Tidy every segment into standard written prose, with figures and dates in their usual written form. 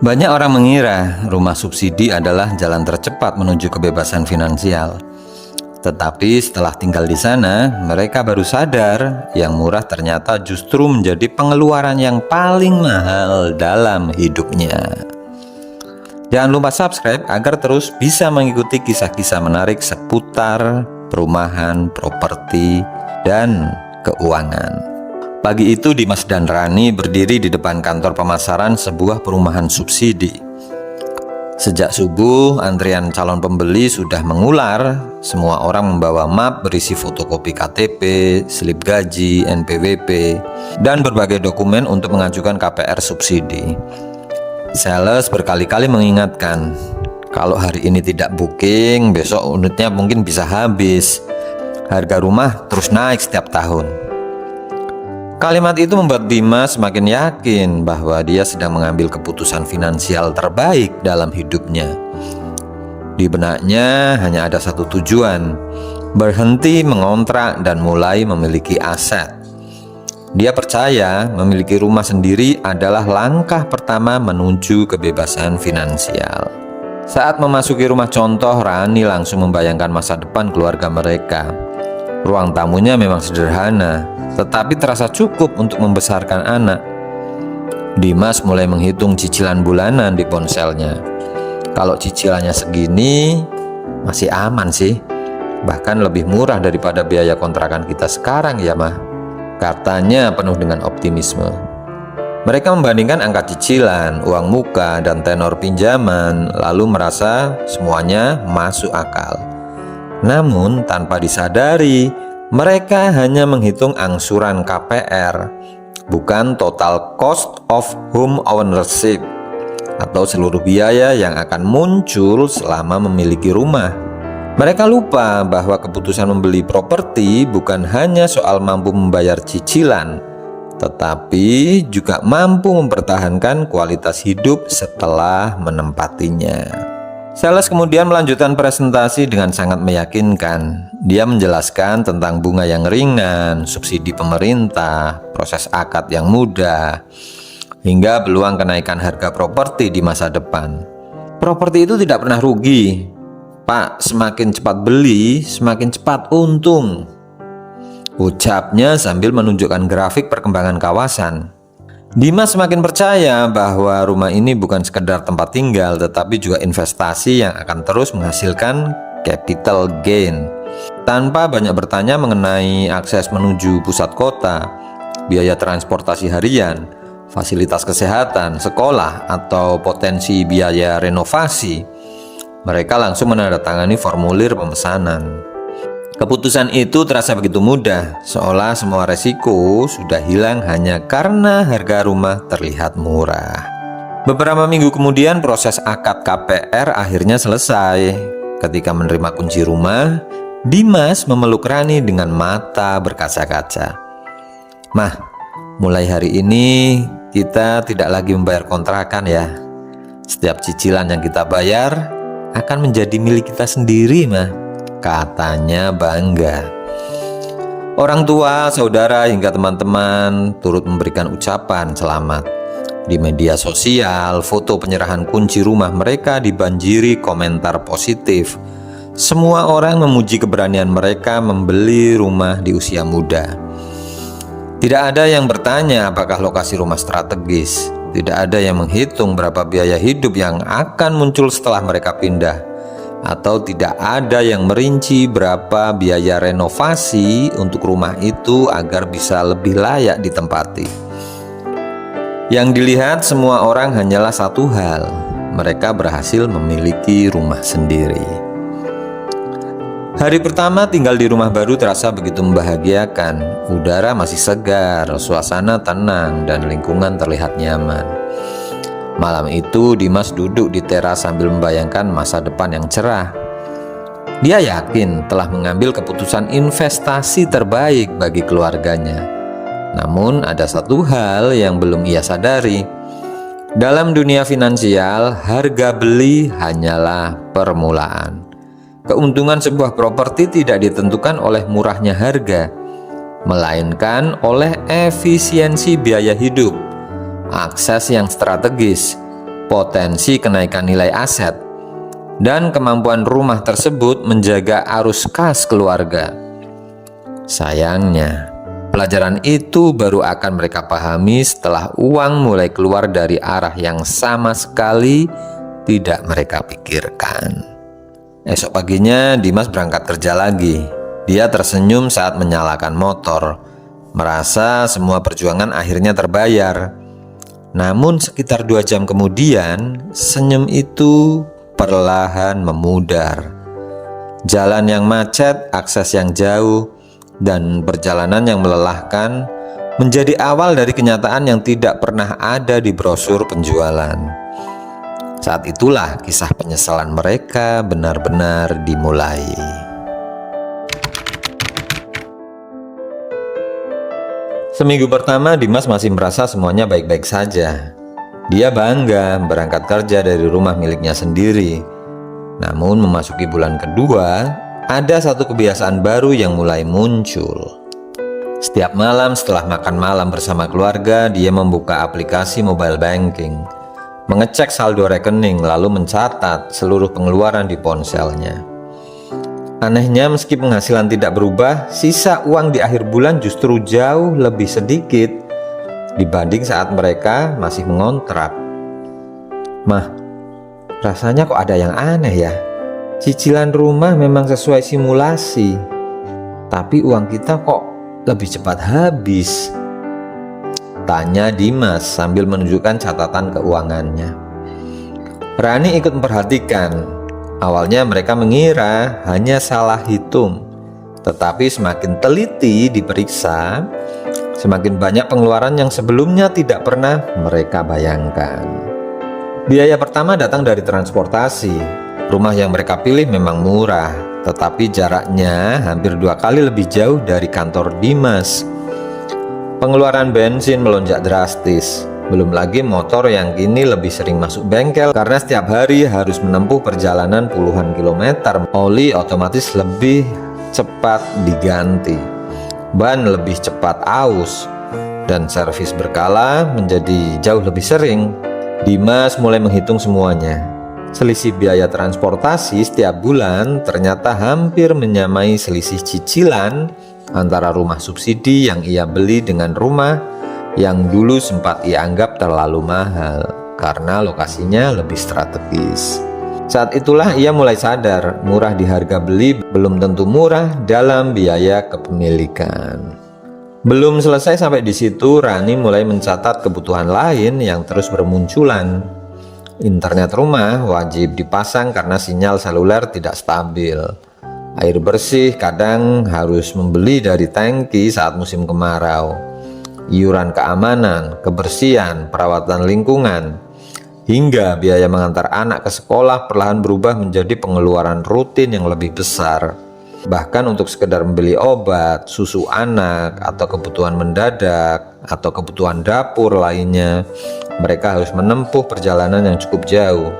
Banyak orang mengira rumah subsidi adalah jalan tercepat menuju kebebasan finansial. Tetapi setelah tinggal di sana, mereka baru sadar yang murah ternyata justru menjadi pengeluaran yang paling mahal dalam hidupnya. Jangan lupa subscribe agar terus bisa mengikuti kisah-kisah menarik seputar perumahan, properti, dan keuangan. Pagi itu Dimas dan Rani berdiri di depan kantor pemasaran sebuah perumahan subsidi. Sejak subuh, antrian calon pembeli sudah mengular. Semua orang membawa map berisi fotokopi KTP, slip gaji, NPWP, dan berbagai dokumen untuk mengajukan KPR subsidi. Sales berkali-kali mengingatkan, kalau hari ini tidak booking, besok unitnya mungkin bisa habis. Harga rumah terus naik setiap tahun. Kalimat itu membuat Dimas semakin yakin bahwa dia sedang mengambil keputusan finansial terbaik dalam hidupnya. Di benaknya hanya ada satu tujuan, berhenti mengontrak dan mulai memiliki aset. Dia percaya memiliki rumah sendiri adalah langkah pertama menuju kebebasan finansial. Saat memasuki rumah contoh, Rani langsung membayangkan masa depan keluarga mereka. Ruang tamunya memang sederhana, tetapi terasa cukup untuk membesarkan anak. Dimas mulai menghitung cicilan bulanan di ponselnya. Kalau cicilannya segini, masih aman sih. Bahkan lebih murah daripada biaya kontrakan kita sekarang ya mah, katanya penuh dengan optimisme. Mereka membandingkan angka cicilan, uang muka, dan tenor pinjaman, lalu merasa semuanya masuk akal. Namun tanpa disadari, mereka hanya menghitung angsuran KPR, bukan total cost of home ownership atau seluruh biaya yang akan muncul selama memiliki rumah. Mereka lupa bahwa keputusan membeli properti bukan hanya soal mampu membayar cicilan, tetapi juga mampu mempertahankan kualitas hidup setelah menempatinya. Sales kemudian melanjutkan presentasi dengan sangat meyakinkan. Dia menjelaskan tentang bunga yang ringan, subsidi pemerintah, proses akad yang mudah, hingga peluang kenaikan harga properti di masa depan. Properti itu tidak pernah rugi, Pak. Semakin cepat beli, semakin cepat untung, ucapnya sambil menunjukkan grafik perkembangan kawasan. Dimas semakin percaya bahwa rumah ini bukan sekedar tempat tinggal, tetapi juga investasi yang akan terus menghasilkan capital gain. Tanpa banyak bertanya mengenai akses menuju pusat kota, biaya transportasi harian, fasilitas kesehatan, sekolah, atau potensi biaya renovasi, mereka langsung menandatangani formulir pemesanan. Keputusan itu terasa begitu mudah, seolah semua resiko sudah hilang hanya karena harga rumah terlihat murah. Beberapa minggu kemudian proses akad KPR akhirnya selesai. Ketika menerima kunci rumah, Dimas memeluk Rani dengan mata berkaca-kaca. Mah, mulai hari ini kita tidak lagi membayar kontrakan ya. Setiap cicilan yang kita bayar akan menjadi milik kita sendiri, mah, katanya bangga. Orang tua, saudara, hingga teman-teman turut memberikan ucapan selamat. Di media sosial, foto penyerahan kunci rumah mereka dibanjiri komentar positif. Semua orang memuji keberanian mereka membeli rumah di usia muda. Tidak ada yang bertanya apakah lokasi rumah strategis. Tidak ada yang menghitung berapa biaya hidup yang akan muncul setelah mereka pindah. Atau tidak ada yang merinci berapa biaya renovasi untuk rumah itu agar bisa lebih layak ditempati. Yang dilihat semua orang hanyalah satu hal, mereka berhasil memiliki rumah sendiri. Hari pertama tinggal di rumah baru terasa begitu membahagiakan. Udara masih segar, suasana tenang, dan lingkungan terlihat nyaman. Malam itu Dimas duduk di teras sambil membayangkan masa depan yang cerah. Dia yakin telah mengambil keputusan investasi terbaik bagi keluarganya. Namun ada satu hal yang belum ia sadari. Dalam dunia finansial, harga beli hanyalah permulaan. Keuntungan sebuah properti tidak ditentukan oleh murahnya harga, melainkan oleh efisiensi biaya hidup, akses yang strategis, potensi kenaikan nilai aset, dan kemampuan rumah tersebut menjaga arus kas keluarga. Sayangnya, pelajaran itu baru akan mereka pahami setelah uang mulai keluar dari arah yang sama sekali tidak mereka pikirkan. Esok paginya Dimas berangkat kerja lagi. Dia tersenyum saat menyalakan motor, merasa semua perjuangan akhirnya terbayar. Namun sekitar 2 jam kemudian, senyum itu perlahan memudar. Jalan yang macet, akses yang jauh, dan perjalanan yang melelahkan menjadi awal dari kenyataan yang tidak pernah ada di brosur penjualan. Saat itulah kisah penyesalan mereka benar-benar dimulai. Seminggu pertama Dimas masih merasa semuanya baik-baik saja. Dia bangga berangkat kerja dari rumah miliknya sendiri. Namun memasuki bulan kedua, ada satu kebiasaan baru yang mulai muncul. Setiap malam setelah makan malam bersama keluarga, dia membuka aplikasi mobile banking, mengecek saldo rekening, lalu mencatat seluruh pengeluaran di ponselnya. Anehnya, meski penghasilan tidak berubah, sisa uang di akhir bulan justru jauh lebih sedikit dibanding saat mereka masih mengontrak. "Mah, rasanya kok ada yang aneh ya? Cicilan rumah memang sesuai simulasi, tapi uang kita kok lebih cepat habis," tanya Dimas sambil menunjukkan catatan keuangannya. Rani ikut memperhatikan. Awalnya mereka mengira hanya salah hitung, tetapi semakin teliti diperiksa, semakin banyak pengeluaran yang sebelumnya tidak pernah mereka bayangkan. Biaya pertama datang dari transportasi. Rumah yang mereka pilih memang murah, tetapi jaraknya hampir 2 kali lebih jauh dari kantor Dimas. Pengeluaran bensin melonjak drastis. Belum lagi motor yang kini lebih sering masuk bengkel karena setiap hari harus menempuh perjalanan puluhan kilometer. Oli otomatis lebih cepat diganti, ban lebih cepat aus, dan servis berkala menjadi jauh lebih sering. Dimas mulai menghitung semuanya. Selisih biaya transportasi setiap bulan ternyata hampir menyamai selisih cicilan antara rumah subsidi yang ia beli dengan rumah yang dulu sempat ia anggap terlalu mahal karena lokasinya lebih strategis. Saat itulah ia mulai sadar, murah di harga beli belum tentu murah dalam biaya kepemilikan. Belum selesai sampai di situ, Rani mulai mencatat kebutuhan lain yang terus bermunculan. Internet rumah wajib dipasang karena sinyal seluler tidak stabil. Air bersih kadang harus membeli dari tangki saat musim kemarau. Iuran keamanan, kebersihan, perawatan lingkungan, hingga biaya mengantar anak ke sekolah perlahan berubah menjadi pengeluaran rutin yang lebih besar. Bahkan untuk sekedar membeli obat, susu anak, atau kebutuhan mendadak, atau kebutuhan dapur lainnya, mereka harus menempuh perjalanan yang cukup jauh.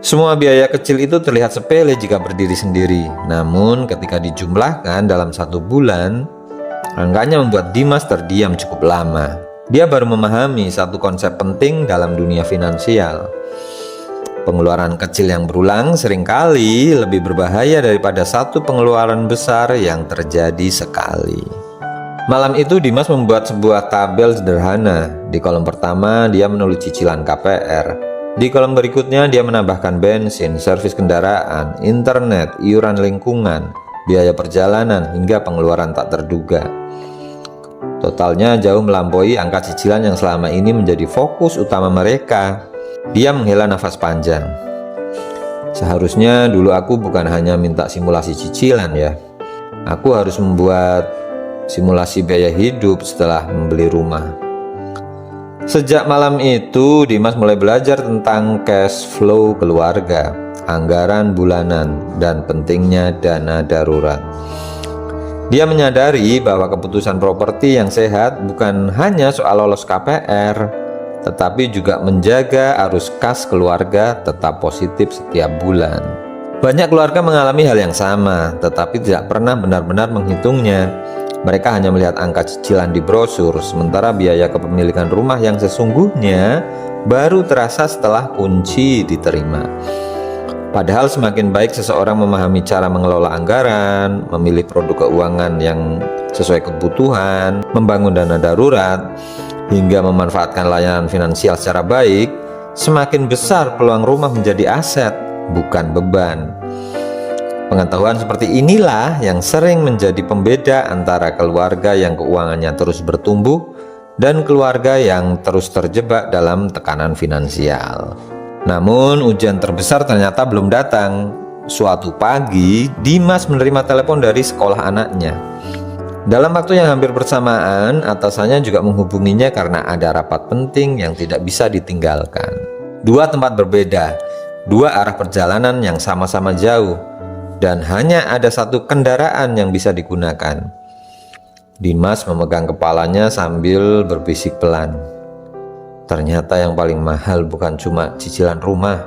Semua biaya kecil itu terlihat sepele jika berdiri sendiri, namun ketika dijumlahkan dalam 1 bulan, angkanya membuat Dimas terdiam cukup lama. Dia baru memahami satu konsep penting dalam dunia finansial. Pengeluaran kecil yang berulang seringkali lebih berbahaya daripada satu pengeluaran besar yang terjadi sekali. Malam itu Dimas membuat sebuah tabel sederhana. Di kolom pertama dia menulis cicilan KPR. Di kolom berikutnya dia menambahkan bensin, servis kendaraan, internet, iuran lingkungan, biaya perjalanan, hingga pengeluaran tak terduga. Totalnya jauh melampaui angka cicilan yang selama ini menjadi fokus utama mereka. Dia menghela nafas panjang. Seharusnya dulu aku bukan hanya minta simulasi cicilan ya. Aku harus membuat simulasi biaya hidup setelah membeli rumah. Sejak malam itu Dimas mulai belajar tentang cash flow keluarga, anggaran bulanan, dan pentingnya dana darurat. Dia menyadari bahwa keputusan properti yang sehat bukan hanya soal lolos KPR, tetapi juga menjaga arus kas keluarga tetap positif setiap bulan. Banyak keluarga mengalami hal yang sama, tetapi tidak pernah benar-benar menghitungnya. Mereka hanya melihat angka cicilan di brosur, sementara biaya kepemilikan rumah yang sesungguhnya baru terasa setelah kunci diterima. Padahal semakin baik seseorang memahami cara mengelola anggaran, memilih produk keuangan yang sesuai kebutuhan, membangun dana darurat, hingga memanfaatkan layanan finansial secara baik, semakin besar peluang rumah menjadi aset, bukan beban. Pengetahuan seperti inilah yang sering menjadi pembeda antara keluarga yang keuangannya terus bertumbuh dan keluarga yang terus terjebak dalam tekanan finansial. Namun ujian terbesar ternyata belum datang. Suatu pagi, Dimas menerima telepon dari sekolah anaknya. Dalam waktu yang hampir bersamaan, atasannya juga menghubunginya karena ada rapat penting yang tidak bisa ditinggalkan. Dua tempat berbeda, dua arah perjalanan yang sama-sama jauh, dan hanya ada satu kendaraan yang bisa digunakan. Dimas memegang kepalanya sambil berbisik pelan. Ternyata yang paling mahal bukan cuma cicilan rumah,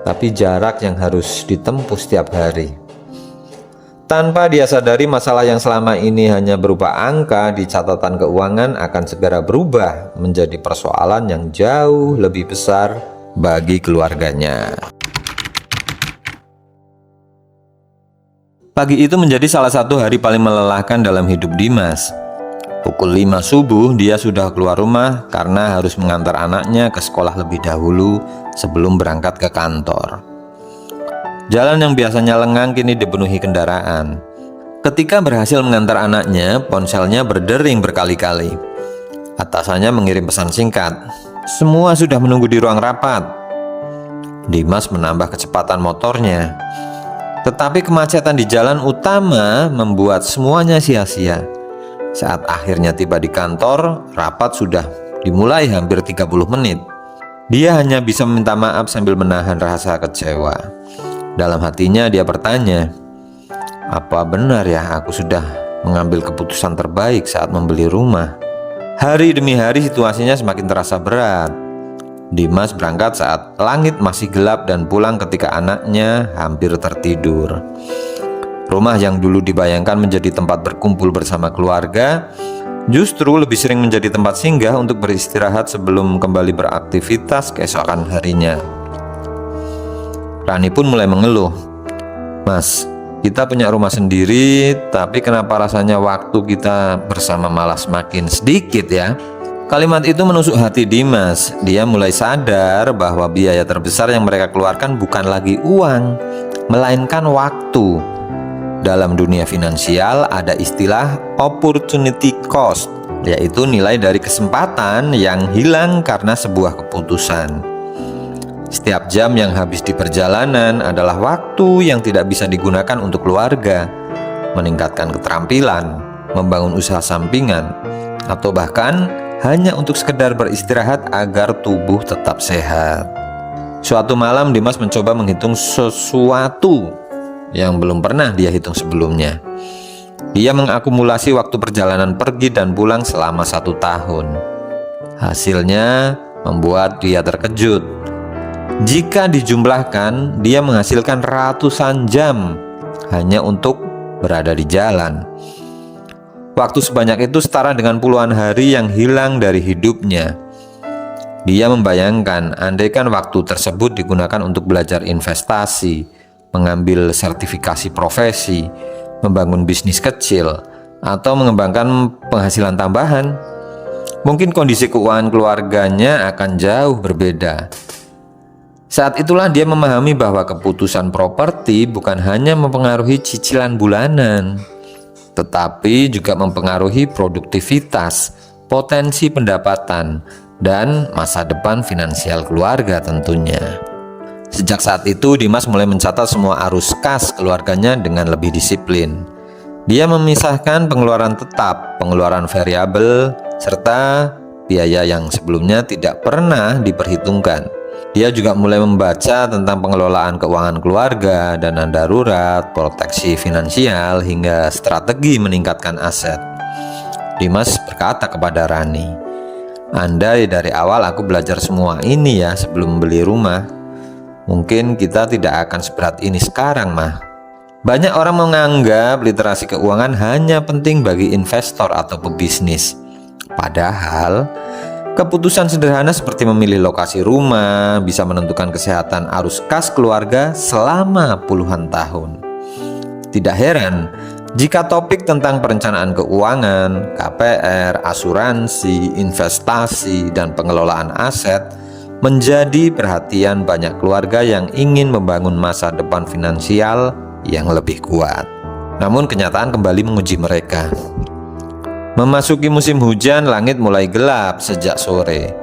tapi jarak yang harus ditempuh setiap hari. Tanpa dia sadari, masalah yang selama ini hanya berupa angka di catatan keuangan akan segera berubah menjadi persoalan yang jauh lebih besar bagi keluarganya. Pagi itu menjadi salah satu hari paling melelahkan dalam hidup Dimas. Pukul 5 subuh dia sudah keluar rumah karena harus mengantar anaknya ke sekolah lebih dahulu sebelum berangkat ke kantor. Jalan yang biasanya lengang kini dipenuhi kendaraan. Ketika berhasil mengantar anaknya, ponselnya berdering berkali-kali. Atasannya mengirim pesan singkat, "Semua sudah menunggu di ruang rapat." Dimas menambah kecepatan motornya. Tetapi kemacetan di jalan utama membuat semuanya sia-sia. Saat akhirnya tiba di kantor, rapat sudah dimulai hampir 30 menit. Dia hanya bisa meminta maaf sambil menahan rasa kecewa. Dalam hatinya dia bertanya, apa benar ya aku sudah mengambil keputusan terbaik saat membeli rumah? Hari demi hari situasinya semakin terasa berat. Dimas berangkat saat langit masih gelap dan pulang ketika anaknya hampir tertidur. Rumah yang dulu dibayangkan menjadi tempat berkumpul bersama keluarga, justru lebih sering menjadi tempat singgah untuk beristirahat sebelum kembali beraktivitas keesokan harinya. Rani pun mulai mengeluh, "Mas, kita punya rumah sendiri, tapi kenapa rasanya waktu kita bersama malah semakin sedikit ya?" Kalimat itu menusuk hati Dimas. Dia mulai sadar bahwa biaya terbesar yang mereka keluarkan bukan lagi uang, melainkan waktu. Dalam dunia finansial ada istilah opportunity cost, yaitu nilai dari kesempatan yang hilang karena sebuah keputusan. Setiap jam yang habis di perjalanan adalah waktu yang tidak bisa digunakan untuk keluarga, meningkatkan keterampilan, membangun usaha sampingan, atau bahkan hanya untuk sekedar beristirahat agar tubuh tetap sehat. Suatu malam Dimas mencoba menghitung sesuatu yang belum pernah dia hitung sebelumnya. Dia mengakumulasi waktu perjalanan pergi dan pulang selama 1 tahun. Hasilnya membuat dia terkejut. Jika dijumlahkan, dia menghasilkan ratusan jam hanya untuk berada di jalan. Waktu sebanyak itu setara dengan puluhan hari yang hilang dari hidupnya. Dia membayangkan andaikan waktu tersebut digunakan untuk belajar investasi, mengambil sertifikasi profesi, membangun bisnis kecil, atau mengembangkan penghasilan tambahan, mungkin kondisi keuangan keluarganya akan jauh berbeda. Saat itulah dia memahami bahwa keputusan properti bukan hanya mempengaruhi cicilan bulanan, tetapi juga mempengaruhi produktivitas, potensi pendapatan, dan masa depan finansial keluarga tentunya. Sejak saat itu, Dimas mulai mencatat semua arus kas keluarganya dengan lebih disiplin. Dia memisahkan pengeluaran tetap, pengeluaran variabel, serta biaya yang sebelumnya tidak pernah diperhitungkan. Dia juga mulai membaca tentang pengelolaan keuangan keluarga, dana darurat, proteksi finansial, hingga strategi meningkatkan aset. Dimas berkata kepada Rani, "Andai dari awal aku belajar semua ini ya sebelum beli rumah, mungkin kita tidak akan seberat ini sekarang, Mah." Banyak orang menganggap literasi keuangan hanya penting bagi investor atau pebisnis. Padahal, keputusan sederhana seperti memilih lokasi rumah bisa menentukan kesehatan arus kas keluarga selama puluhan tahun. Tidak heran jika topik tentang perencanaan keuangan, KPR, asuransi, investasi, dan pengelolaan aset menjadi perhatian banyak keluarga yang ingin membangun masa depan finansial yang lebih kuat. Namun kenyataan kembali menguji mereka. Memasuki musim hujan, langit mulai gelap sejak sore.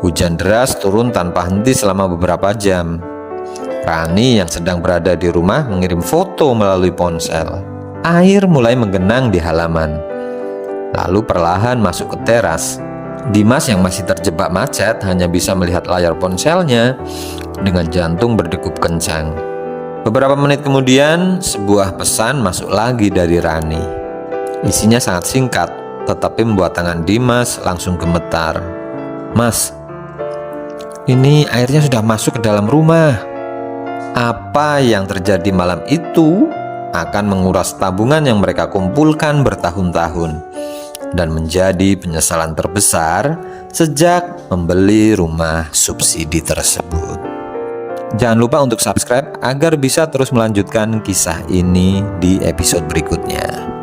Hujan deras turun tanpa henti selama beberapa jam. Rani yang sedang berada di rumah mengirim foto melalui ponsel. Air mulai menggenang di halaman. Lalu perlahan masuk ke teras. Dimas yang masih terjebak macet hanya bisa melihat layar ponselnya dengan jantung berdegup kencang. Beberapa menit kemudian, sebuah pesan masuk lagi dari Rani. Isinya sangat singkat, tetapi membuat tangan Dimas langsung gemetar. "Mas, ini airnya sudah masuk ke dalam rumah." Apa yang terjadi malam itu akan menguras tabungan yang mereka kumpulkan bertahun-tahun dan menjadi penyesalan terbesar sejak membeli rumah subsidi tersebut. Jangan lupa untuk subscribe agar bisa terus melanjutkan kisah ini di episode berikutnya.